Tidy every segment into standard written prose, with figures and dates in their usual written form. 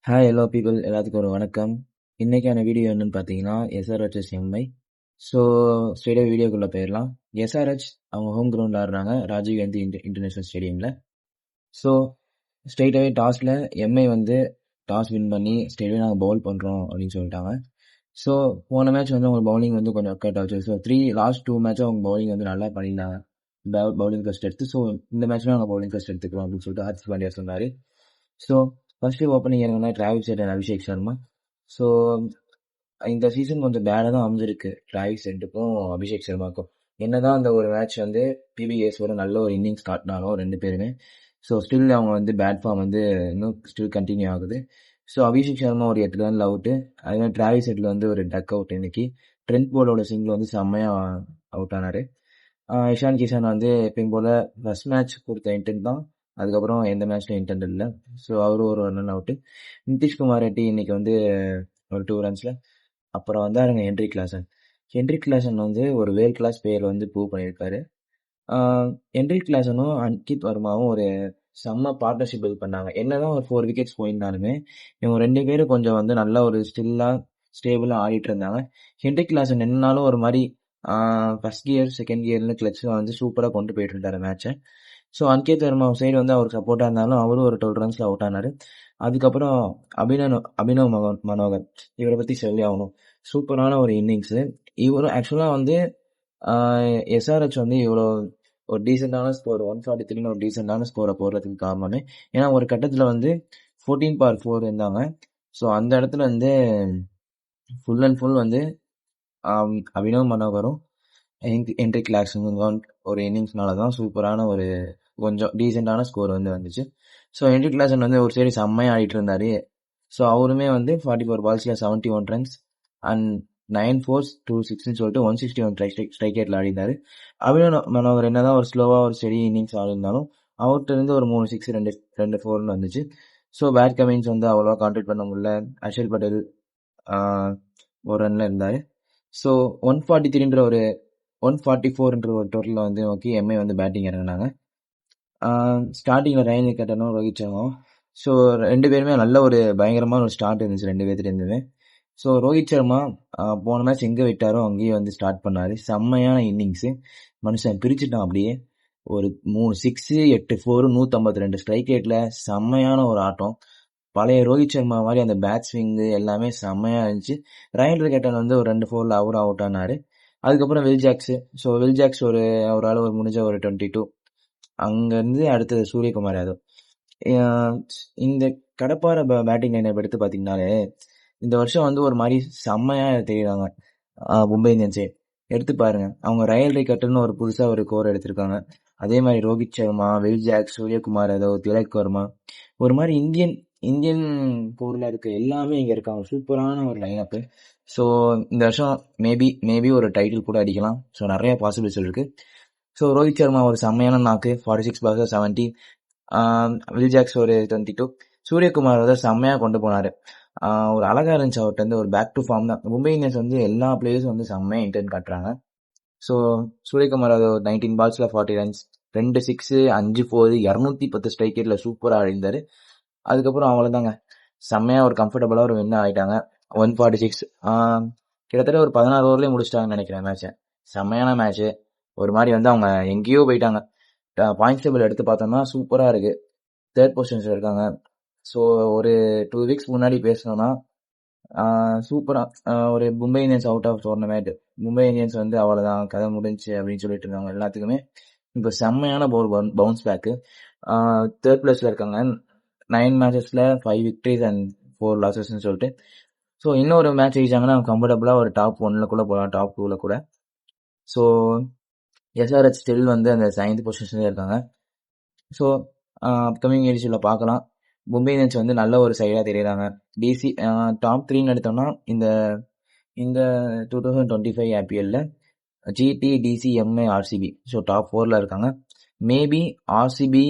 Hi hello people எல்லாத்துக்கும் ஒரு வணக்கம். இன்னைக்கான வீடியோ என்னன்னு பார்த்தீங்கன்னா எஸ்ஆர்ஹெச் எம்ஐ. ஸோ ஸ்ட்ரெயிட்டாக வீடியோக்குள்ளே போயிடலாம். எஸ்ஆர்ஹெச் அவங்க ஹோம் கிரவுண்டில் ஆடுறாங்க ராஜீவ் காந்தி இன்டர்நேஷனல் ஸ்டேடியமில். ஸோ ஸ்ட்ரெயிட்டாகவே டாஸில் எம்ஐ வந்து டாஸ் வின் பண்ணி ஸ்ட்ரெயிட்டாகவே நாங்கள் பவுல் பண்ணுறோம் அப்படின்னு சொல்லிட்டாங்க. ஸோ போன மேட்ச் வந்து அவங்க பவுலிங் வந்து கொஞ்சம் ஒர்க் அவுட் ஆச்சு. ஸோ லாஸ்ட் 2 மேட்சும் அவங்க பவுலிங் வந்து நல்லா பண்ணியிருந்தாங்க, பவுலிங் ஃபர்ஸ்ட் எடுத்து. ஸோ இந்த மேட்ச்லாம் நாங்கள் பவுலிங் ஃபர்ஸ்ட் எடுத்துக்கிறோம் அப்படின்னு சொல்லிட்டு ஹர்ஷ் பாண்டியா சொன்னார். ஸோ ஃபர்ஸ்ட் ஓப்பனிங் இறங்கினா Travis head and Abhishek Sharma. So இந்த சீசன் கொஞ்சம் பேடாக தான் அமைஞ்சிருக்கு டிராவிஸ் ஹெட்டுக்கும் அபிஷேக் சர்மாக்கும். என்னதான் அந்த ஒரு மேட்ச் வந்து பிபிஎஸோட நல்ல ஒரு இன்னிங்ஸ் காட்டினாலும் ரெண்டு பேருமே, ஸோ ஸ்டில் அவங்க வந்து பேட் ஃபார்ம் வந்து இன்னும் ஸ்டில் கண்டினியூ ஆகுது. ஸோ அபிஷேக் சர்மா ஒரு 8 ரன்ல அவுட்டு, அதே டிராவிஸ் ஹெட்ல வந்து ஒரு டக் அவுட். இன்னைக்கு ட்ரெண்ட் போலோட சிங்கிள் வந்து செம்மையாக அவுட் ஆனார். இஷான் கிஷான் வந்து எப்பயும் போல் ஃபர்ஸ்ட் மேட்ச் கொடுத்த இன்டென்ட் தான், அதுக்கப்புறம் எந்த மேட்ச்லையும் இன்டென்ட் இல்லை. ஸோ அவரும் ஒரு ரன் அவுட்டு. நிதிஷ்குமார் ரெட்டி இன்னைக்கு வந்து ஒரு 2 ரன்ஸில். அப்புறம் வந்தாருங்க ஹென்ரிக் கிளாசன் வந்து ஒரு வேர்ல்ட் கிளாஸ் பிளேயர் வந்து ப்ரூவ் பண்ணியிருக்காரு. ஹென்ரிக் கிளாசனும் அன்கித் வர்மாவும் ஒரு செம்ம பார்ட்னர்ஷிப் பில்ட் பண்ணாங்க. என்னதான் ஒரு 4 விக்கெட்ஸ் போயிருந்தாலுமே இவங்க 2 பேரும் கொஞ்சம் வந்து நல்ல ஒரு ஸ்டேபிளாக ஆடிட்டு இருந்தாங்க. ஹென்ரிக் கிளாசன் என்னன்னாலும் ஒரு மாதிரி ஃபர்ஸ்ட் கியர் செகண்ட் கியர்னு கிளச்சில் வந்து சூப்பராக கொண்டு போயிட்டு இருந்தாரு மேட்சை. ஸோ அன்கித் வர்மா சைடு வந்து அவருக்கு சப்போர்ட்டாக இருந்தாலும் அவரும் ஒரு 12 ரன்ஸில் அவுட் ஆனார். அதுக்கப்புறம் அபினவ் மனோகர், இவரை பற்றி சொல்லி ஆகணும். சூப்பரான ஒரு இன்னிங்ஸு. இவரும் ஆக்சுவலாக வந்து எஸ்ஆர்ஹெச் வந்து இவ்வளோ ஒரு டீசெண்டான ஸ்கோர் 143 ஒரு டீசெண்டான ஸ்கோரை போடுறதுக்கு காரணமே, ஏன்னா ஒரு கட்டத்தில் வந்து 14/4 இருந்தாங்க. ஸோ அந்த இடத்துல வந்து ஃபுல் அண்ட் ஃபுல் வந்து அபினவ் மனோகரும் ஹென்ரிக் கிளாசனும் ஒரு இன்னிங்ஸ்னால தான் சூப்பரான ஒரு கொஞ்சம் டீசெண்டான ஸ்கோர் வந்து வந்துச்சு. ஸோ ஹென்ரிக் கிளாசன் வந்து ஒரு சரி செம்மையாக ஆடிட்டு இருந்தார். ஸோ அவருமே வந்து 44 பால்ஸில் 71 ரன்ஸ் அண்ட் 9 4s 2 6ன்னு சொல்லிட்டு 161 ஸ்ட்ரைக் ரேட்டில் ஆடினார். அபினவ் மனோகர் என்னதான் ஒரு ஸ்லோவாக ஒரு ஸ்டெடி இன்னிங்ஸ் ஆடிருந்தாலும் அவர்கிட்ட இருந்து ஒரு 3 6 2 4ன்னு வந்துச்சு. ஸோ பேட் கமின்ஸ் வந்து அவ்வளோவா கான்ட்ரிபியூட் பண்ண முடியல. ஹர்ஷல் பட்டேல் ஒரு ரன்ல இருந்தார். ஸோ 144 ஒரு டோட்டலில் வந்து நோக்கி எம்ஐ வந்து பேட்டிங் இறங்கினாங்க. ஸ்டார்டிங்கில் ரயன் விக்கெட்டனும் ரோஹித் சர்மாவும். ஸோ 2 பேருமே நல்ல ஒரு பயங்கரமான ஒரு ஸ்டார்ட் இருந்துச்சு 2 பேர்த்துலேருந்துமே. ஸோ ரோஹித் சர்மா போன மேட்ச் எங்கே விட்டாரோ அங்கேயே வந்து ஸ்டார்ட் பண்ணார். செம்மையான இன்னிங்ஸு, மனுஷன் பிரிச்சுட்டான் அப்படியே. ஒரு 3 6 8 4 152 ஸ்ட்ரைக் ரேட்டில் செம்மையான ஒரு ஆட்டம். பழைய ரோஹித் சர்மா மாதிரி அந்த பேட் ஸ்விங்கு எல்லாமே செம்மையாக இருந்துச்சு. ரயன் விக்கெட்டன் வந்து ஒரு 2 4ல் அவரும் அவுட் ஆனார். அதுக்கப்புறம் வில் ஜாக்ஸ் ஒரு ஆள் ஒரு முடிஞ்ச ஒரு 22. அங்கேருந்து அடுத்தது சூரியகுமார் யாதவ். இந்த கடப்பாறை பேட்டிங் லைனை எடுத்து பார்த்தீங்கன்னாலே இந்த வருஷம் வந்து ஒரு மாதிரி செம்மையாக தெரியுறாங்க மும்பை இந்தியன்ஸே. எடுத்து பாருங்க, அவங்க ரயல் ரிக்கர்ட்னு ஒரு புதுசாக ஒரு கோர் எடுத்திருக்காங்க. அதே மாதிரி ரோஹித் சர்மா, வில் ஜாக்ஸ், சூரியகுமார் யாதவ், திலக் வர்மா, ஒரு மாதிரி இந்தியன் கோரில் இருக்க எல்லாமே இங்கே இருக்காங்க. சூப்பரான ஒரு லைனப்பு. ஸோ இந்த வருஷம் மேபி ஒரு டைட்டில் கூட அடிக்கலாம். ஸோ நிறைய பாசிபிலிட்டிஸ் இருக்குது. ஸோ ரோஹித் சர்மா ஒரு செம்மையான நாக்கு, 46 பால்ஸ் 70. வில் ஜாக்ஸ் ஒரு 22. சூரியகுமார் வந்து செம்மையாக கொண்டு போனார். ஒரு அழகாக இருந்துச்சு அவர்கிட்ட வந்து ஒரு பேக் டு ஃபார்ம் தான். மும்பை இந்தியன்ஸ் வந்து எல்லா பிளேயர்ஸும் வந்து செம்மையாக இன்டென்ட் காட்டுறாங்க. ஸோ சூரியகுமார் அது 19 பால்ஸில் 40 ரன்ஸ், 2 6 5 4 210 ஸ்ட்ரைக் ரேட்டில் சூப்பராக அழிந்தார். அதுக்கப்புறம் அவ்வளோதாங்க, செம்மையாக ஒரு கம்ஃபர்டபுளாக ஒரு வின் ஆகிட்டாங்க. 146 கிட்டத்தட்ட ஒரு 16 ஓவர்லேயே முடிச்சிட்டாங்கன்னு நினைக்கிறேன் மேட்சை. செம்மையான மேட்ச்சு. ஒரு மாதிரி வந்து அவங்க எங்கேயோ போயிட்டாங்க. பாயிண்ட்ஸ் டேபிள் எடுத்து பார்த்தோம்னா சூப்பராக இருக்குது, 3rd பொசிஷன்ஸில் இருக்காங்க. ஸோ ஒரு 2 வீக்ஸ் முன்னாடி பேசணும்னா சூப்பராக ஒரு Mumbai Indians out of tournament, Mumbai Indians வந்து அவ்வளோதான் கதை முடிஞ்சு அப்படின்னு சொல்லிட்டு இருக்காங்க எல்லாத்துக்குமே. இப்போ செம்மையான பவுன்ஸ் பேக்கு. 3rd பிளேஸில் இருக்காங்க. 9 மேட்சஸில் 5 விக்டரிஸ் அண்ட் 4 லாசஸ்ன்னு சொல்லிட்டு. ஸோ இன்னொரு மேட்ச் ஜெயிச்சாங்கன்னா கம்ஃபர்டபுளாக ஒரு டாப் 1ல் கூட போகலாம், டாப் 2ல் கூட. ஸோ எஸ்ஆர்ஹெச் ஸ்டில் வந்து அந்த 7th பொசிஷன்லேயே இருக்காங்க. ஸோ அப்கமிங் எடிஷனில் பார்க்கலாம். மும்பை இந்தியன்ஸ் வந்து நல்ல ஒரு சைடாக தெரியுறாங்க. டிசி டாப் 3ன்னு எடுத்தோம்னா இந்த 2025 ஐபிஎல்ல GT, DC, MI, RCB. So top 4ல் இருக்காங்க. மேபி ஆர்சிபி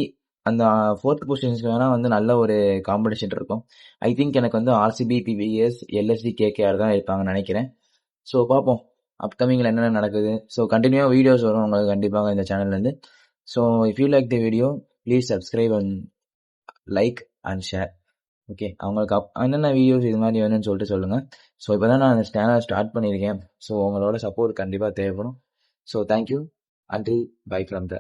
அந்த 4th பொசிஷன்ஸ்க்கு வேணால் வந்து நல்ல ஒரு காம்படிஷன் இருக்கும். ஐ திங்க் எனக்கு வந்து ஆர்சிபி, பிவிஎஸ், எல்எஸ்டி, கேகேஆர் தான் இருப்பாங்கன்னு நினைக்கிறேன். ஸோ பார்ப்போம் அப்கமிங்கில் என்னென்ன நடக்குது. ஸோ கண்டினியூவாக வீடியோஸ் வரும் உங்களுக்கு கண்டிப்பாக இந்த சேனல்லேருந்து. So if you like the video please subscribe and like and share. Okay. அவங்களுக்கு என்னென்ன வீடியோஸ் இது மாதிரி வேணும்னு சொல்லிட்டு சொல்லுங்கள். ஸோ இப்போ தான் நான் அந்த சேனலை ஸ்டார்ட் பண்ணியிருக்கேன். ஸோ உங்களோட சப்போர்ட் கண்டிப்பாக தேவைப்படும். So thank you. Until by from the